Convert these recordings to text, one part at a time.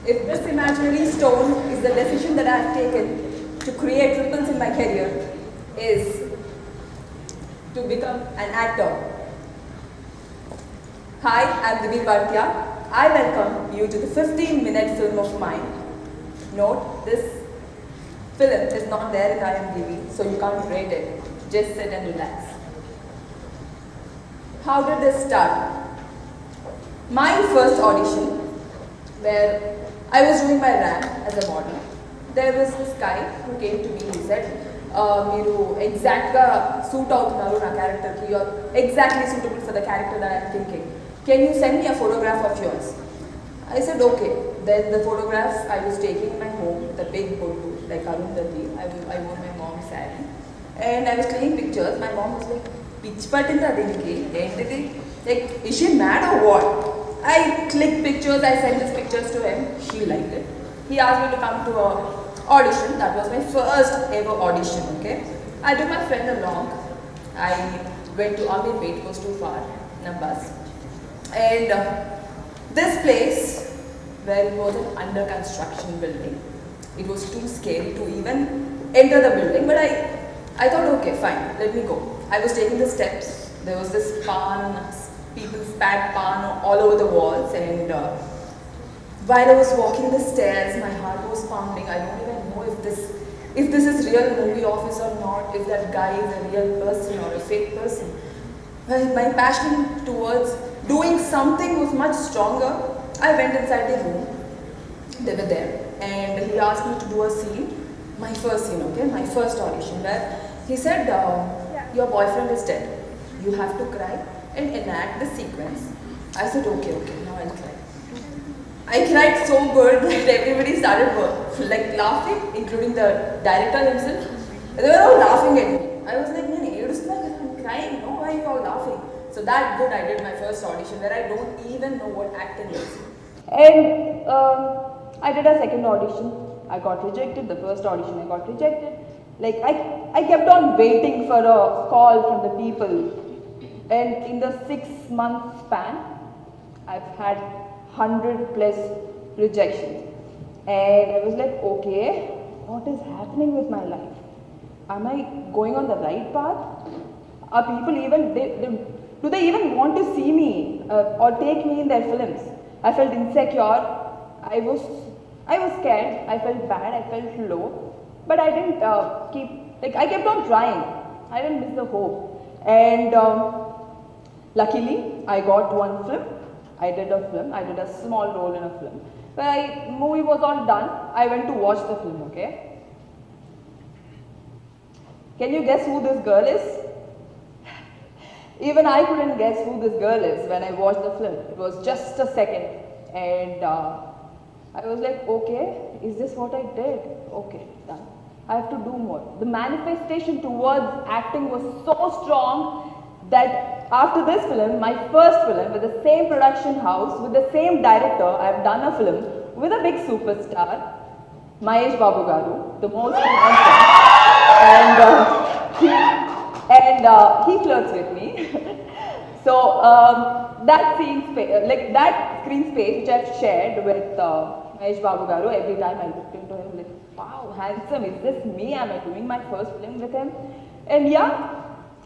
If this imaginary stone is the decision that I have taken to create ripples in my career, is to become an actor. Hi, I'm Divi Vadthya. I welcome you to the 15-minute film of mine. Note, this film is not there in IMDb, so you can't rate it. Just sit and relax. How did this start? My first audition, where I was doing my ramp as a model, there was this guy who came to me. He said, "Meeru exactly suit avutunnaru na character ki, you're exactly suitable for the character that I'm thinking. Can you send me a photograph of yours?" I said, "Okay." Then the photograph I was taking in my home, the big photo, like Arundhati. I wore my mom's saree, and I was taking pictures. My mom was like, "Pitch pattinda diniki, entity? Like, is she mad or what?" I clicked pictures, I sent his pictures to him, she liked it. He asked me to come to an audition. That was my first ever audition, okay. I took my friend along. I went to Amirpet, it was too far, in a bus. And this place, where it was an under construction building, it was too scary to even enter the building, but I thought, okay, fine, let me go. I was taking the steps, there was this pan, people spat pan all over the walls, and while I was walking the stairs, my heart was pounding. I don't even know if this is real movie office or not, if that guy is a real person or a fake person. Well, my passion towards doing something was much stronger. I went inside the room, they were there, and he asked me to do a scene, my first scene, okay, my first audition, where he said, "Your boyfriend is dead, you have to cry and enact the sequence." I said, okay, now I'll cry. I cried so good that everybody started like laughing, including the director himself. They were all laughing at me. I was like, I'm crying, no, why are you all laughing? So that good I did my first audition, where I don't even know what acting is. And I did a second audition. I got rejected. The first audition I got rejected. Like I kept on waiting for a call from the people. And in the 6-month span, I've had 100 plus rejections. And I was like, okay, what is happening with my life? Am I going on the right path? Are people even, do they even want to see me or take me in their films? I felt insecure. I was scared. I felt bad. I felt low. But I didn't I kept on trying. I didn't miss the hope. And luckily, I got one film. I did a film. I did a small role in a film. When movie was all done, I went to watch the film, okay? Can you guess who this girl is? Even I couldn't guess who this girl is when I watched the film. It was just a second. And I was like, okay, is this what I did? Okay, done. I have to do more. The manifestation towards acting was so strong that after this film, my first film with the same production house, with the same director, I have done a film with a big superstar, Mahesh Babu garu, the most handsome, and he flirts with me. So that screen space which I've shared with Mahesh Babu garu, every time I looked into him, like, wow, handsome, is this me? Am I doing my first film with him? And yeah,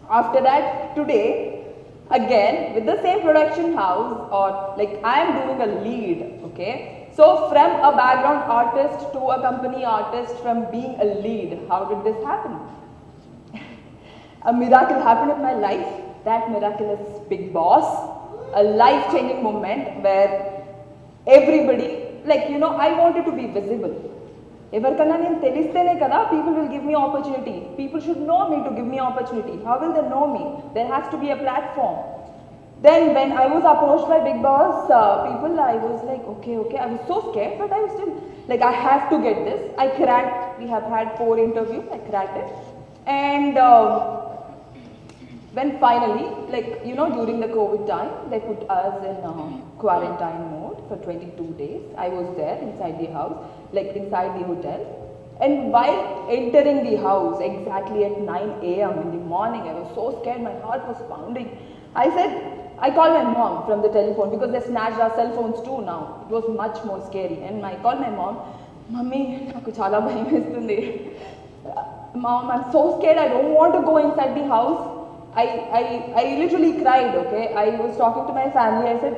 after that, today, again, with the same production house, or like I am doing a lead, okay? So from a background artist to a company artist, from being a lead, how did this happen? A miracle happened in my life. That miracle is Bigg Boss, a life-changing moment where everybody, I wanted to be visible. ఎవరికన్నా నేను తెలిస్తేనే కదా people will give me opportunity. People should know me to give me opportunity. How will they know me? There has to be a platform. Then when I was approached by Bigg Boss people, I was like, okay, I was so scared, but I was still like, I have to get this. I cracked. We have had 4 interviews. I cracked it. And when finally, during the COVID time, they put us in quarantine mode for 22 days. I was there inside the house, inside the hotel. And while entering the house, exactly at 9 a.m. in the morning, I was so scared, my heart was pounding. I said, I called my mom from the telephone because they snatched our cell phones too now. It was much more scary. And I called my mom, Mummy, naku chala bhayam vestundi. Mom, I'm so scared. I don't want to go inside the house. I literally cried, okay. I was talking to my family. I said,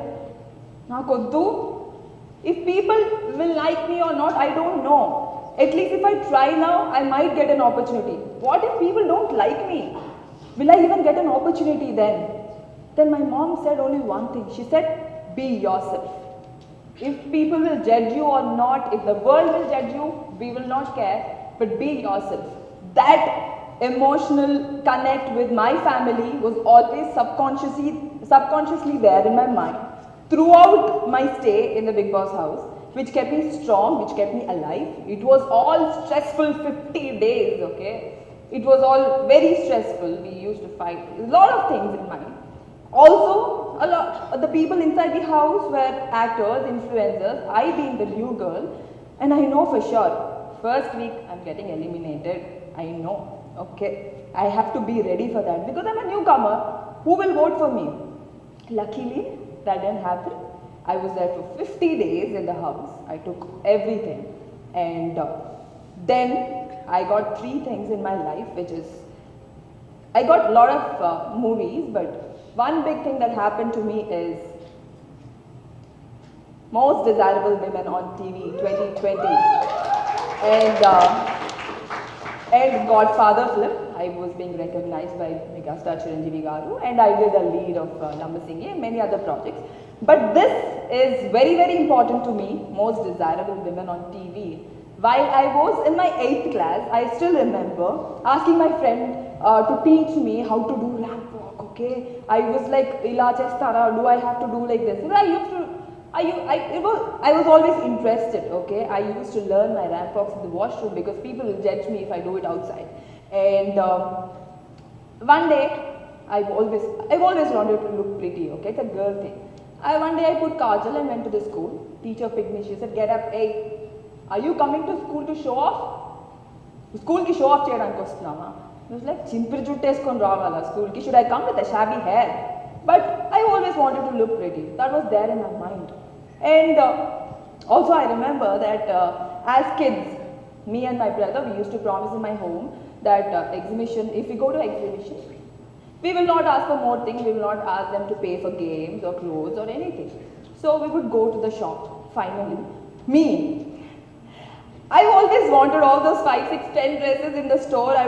Nakoddu, if people will like me or not, I don't know. At least if I try now, I might get an opportunity. What if people don't like me? Will I even get an opportunity then? Then my mom said only one thing. She said, be yourself. If people will judge you or not, if the world will judge you, we will not care, but be yourself. That emotional connect with my family was always subconsciously there in my mind throughout my stay in the Bigg Boss house, which kept me strong, which kept me alive. It was all stressful 50 days, okay? It was all very stressful. We used to fight. A lot of things in mind. Also, a lot the people inside the house were actors, influencers, I being the new girl, and I know for sure, first week I'm getting eliminated. I know, okay? I have to be ready for that because I'm a newcomer. Who will vote for me? Luckily, that didn't happen. I was there for 50 days in the house. I took everything. And then I got 3 things in my life, which is, I got a lot of movies, but one big thing that happened to me is Most Desirable Women on TV 2020 and Godfather film. I was being recognized by megastar Chiranjeevi Garu, and I did a lead of Lambasingi and many other projects. But this is very, very important to me, Most Desirable Women on TV. While I was in my 8th class, I still remember asking my friend to teach me how to do ramp walk, okay? I was like, ila chestara, do I have to do like this? I was always interested, okay? I used to learn my ramp walks in the washroom because people will judge me if I do it outside. And one day, I've always wanted to look pretty, okay? It's a girl thing. One day I put kajal and went to the school. Teacher picked me, she said, get up, hey, are you coming to school to show off? School ki show off cheyadaniki vastunava. I was like, chimpiri jutteskoni ravala school ki. Should I come with a shabby hair? But I always wanted to look pretty. That was there in my mind. And also I remember that as kids, me and my brother, we used to promise in my home that exhibition, if we go to exhibition, we will not ask for more things, we will not ask them to pay for games or clothes or anything. So we would go to the shop, finally. Me, I always wanted all those 5, 6, 10 dresses in the store. I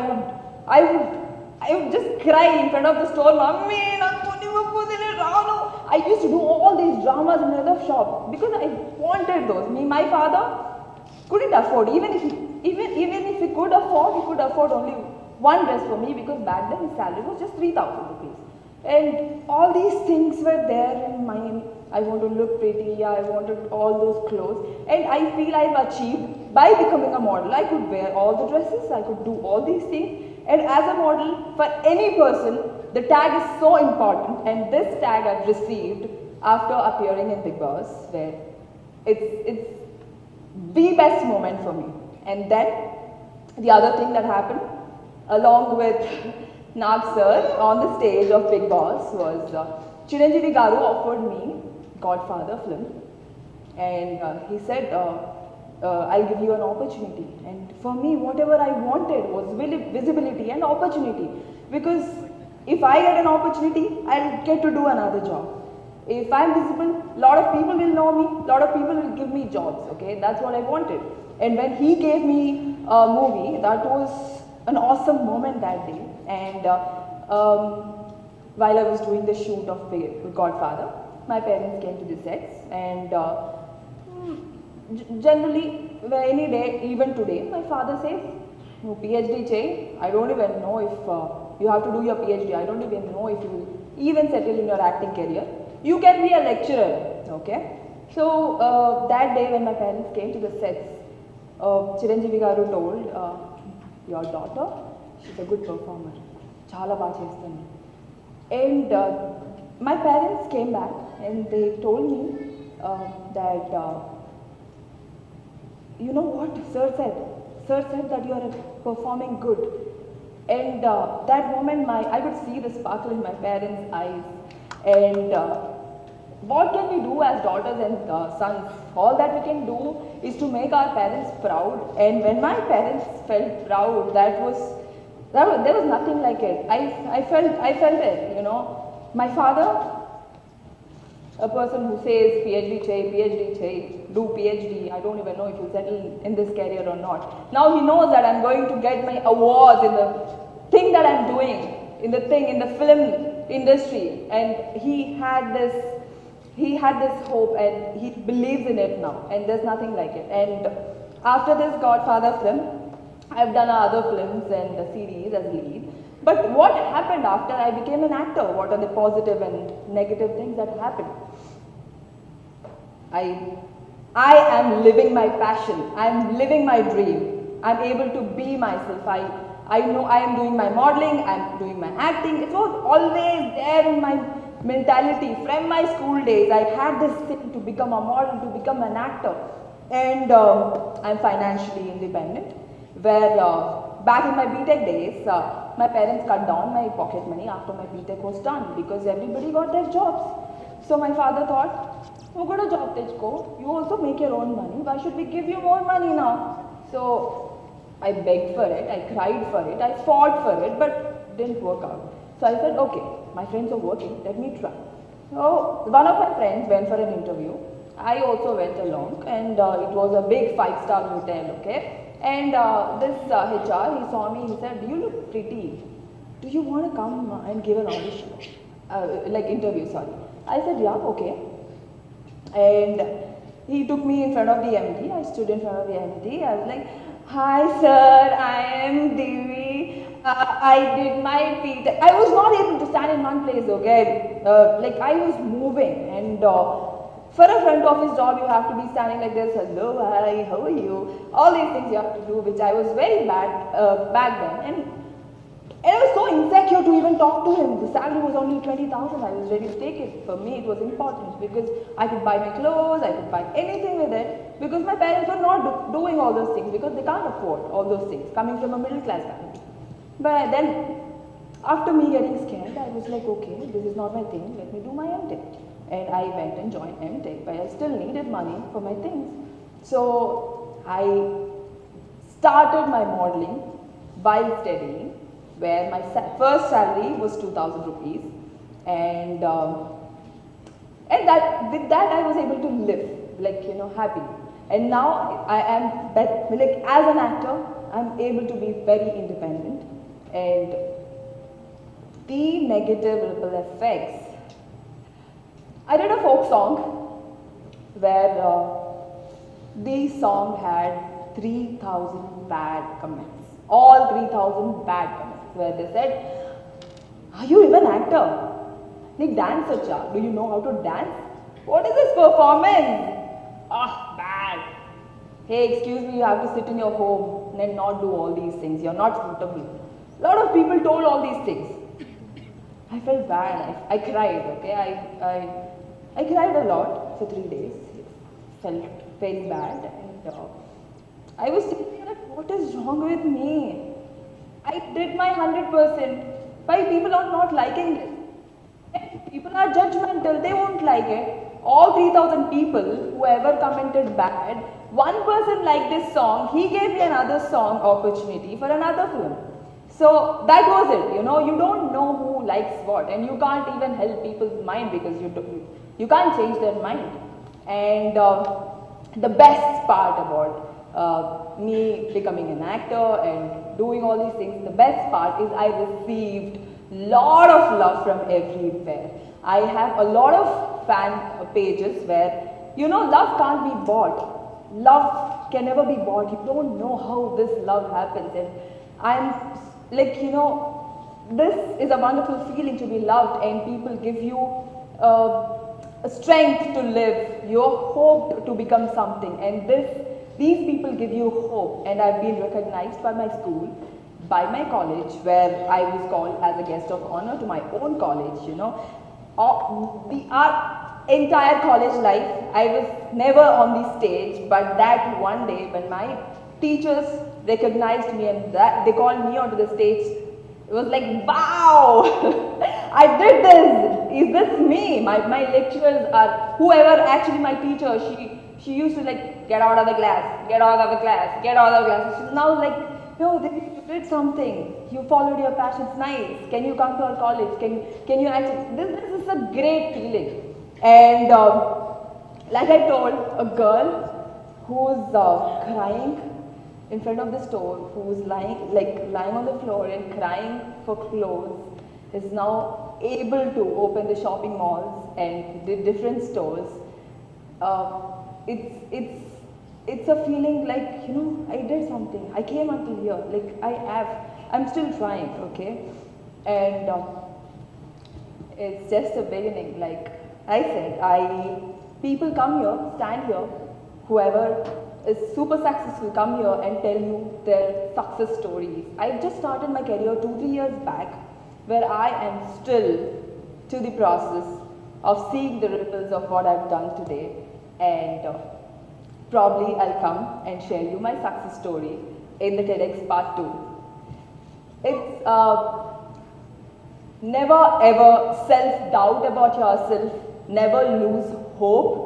would just cry in front of the store, Mummy, I used to do all these dramas in the shop because I wanted those. My father couldn't afford, even if he could afford only one dress for me because back then his salary was just 3,000 rupees. And all these things were there in mind. I want to look pretty, I wanted all those clothes, and I feel I've achieved by becoming a model. I could wear all the dresses, I could do all these things, and as a model, for any person, the tag is so important, and this tag I've received after appearing in Bigg Boss, where it's the best moment for me. And then, the other thing that happened, along with Nag sir on the stage of Bigg Boss was Chiranjeevi Garu offered me Godfather film, and he said, I'll give you an opportunity. And for me, whatever I wanted was visibility and opportunity, because if I get an opportunity, I'll get to do another job. If I'm visible, a lot of people will know me, a lot of people will give me jobs, okay? That's what I wanted. And when he gave me a movie, that was an awesome moment that day. And while I was doing the shoot of Godfather, my parents came to the sets, and generally, any day, even today, my father says, "No PhD chey. I don't even know if you have to do your PhD. I don't even know if you will even settle in your acting career. You can be a lecturer, okay?" So that day when my parents came to the sets, Chiranjeevi Garu told, "Your daughter, she's a good performer. Chala baga chestandi." And my parents came back and they told me that, you know what sir said? Sir said that you are performing good. And that moment I could see the sparkle in my parents' eyes. And what can we do as daughters and sons? All that we can do is to make our parents proud. And when my parents felt proud, there was nothing like it. I felt it, you know. My father, a person who says PhD, do PhD, I don't even know if he'll settle in this career or not. Now he knows that I'm going to get my awards in the thing that I'm doing, in the film industry, and he had this hope, and he believes in it now, and there's nothing like it. And after this Godfather film, I've done other films and series as lead. But what happened after I became an actor? What are the positive and negative things that happened? I am living my passion. I'm living my dream. I'm able to be myself. I know I am doing my modeling, I'm doing my acting. It was always there in my mentality from my school days. I had this thing to become a model, to become an actor. And I'm financially independent, where back in my BTech days, my parents cut down my pocket money after my BTech was done because everybody got their jobs. So my father thought, you got a job, Tejko, you also make your own money, why should we give you more money now? So I begged for it, I cried for it, I fought for it, but didn't work out. So I said, okay, my friends are working, let me try. So one of my friends went for an interview. I also went along, and it was a big 5-star hotel, okay? And this HR, he saw me, he said, you look pretty. Do you want to come and give an audition? Interview, sorry. I said, yeah, okay. And he took me in front of the MD. I stood in front of the MD. I was like, hi sir, I am Divi. I did my BTech. I was not able to stand in one place, okay? I was moving, and for a front office job, you have to be standing like this. Hello, hi, how are you? All these things you have to do, which I was very bad back then. And I was so insecure to even talk to him. The salary was only 20,000. I was ready to take it. For me, it was important because I could buy my clothes, I could buy anything with it, because my parents were not doing all those things because they can't afford all those things, coming from a middle class family. But then, after me getting scared, I was like, okay, this is not my thing, let me do my MTech. And I went and joined MTech, but I still needed money for my things. So I started my modeling while studying, where my first salary was 2,000 rupees, and with that I was able to live, happy. And now I am, as an actor, I'm able to be very independent, and the negative ripple effects. I did a folk song where the song had 3,000 bad comments. All 3,000 bad comments, where they said, are you even an actor? Nick dance acha. Do you know how to dance? What is this performance? Bad. Hey, excuse me, you have to sit in your home and not do all these things. You're not suitable. A lot of people told all these things. I felt bad. I cried, okay? I cried a lot for 3 days. Felt very bad, and I was thinking, like, what is wrong with me? I did my 100%. Why people are not liking it? And people are judgmental, they won't like it. All 3,000 people, whoever commented bad, one person liked this song, he gave me another song opportunity for another film. So that was it, you don't know who likes what, and you can't even help people's mind because you can't change their mind. And the best part about me becoming an actor and doing all these things, the best part is I received lot of love from everywhere. I have a lot of fan pages where, love can't be bought. Love can never be bought. You don't know how this love happens. And I'm this is a wonderful feeling to be loved, and people give you a strength to live, your hope to become something, and these people give you hope. And I've been recognized by my school, by my college, where I was called as a guest of honor to my own college, Our entire college life, I was never on the stage, but that one day when my teachers recognized me and that they called me onto the stage, it was like, wow! I did this. Is this me? My lecturers are, whoever actually my teacher, she used to like, get out of the class, get out of the class, get out of the class. She's now like, no, you did something. You followed your passions, nice. Can you come to our college? Can you actually, this is a great feeling. And like I told, a girl who's crying in front of the store, who's lying on the floor and crying for clothes, is now able to open the shopping malls and the different stores. It's a feeling like, you know, I did something. I came until here. Like I'm still trying, okay? And it's just a beginning. Like I said, people come here, stand here, whoever is super successful come here and tell you their success stories. I just started my career 2-3 years back, where I am still to the process of seeing the ripples of what I've done today, and probably I'll come and share you my success story in the TEDx part 2. It's never ever self-doubt about yourself, never lose hope.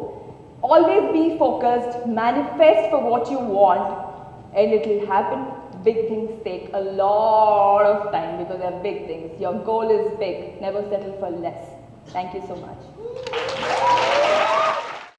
Always be focused, manifest for what you want, and it will happen. Big things take a lot of time because they're big things. Your goal is big, never settle for less. Thank you so much.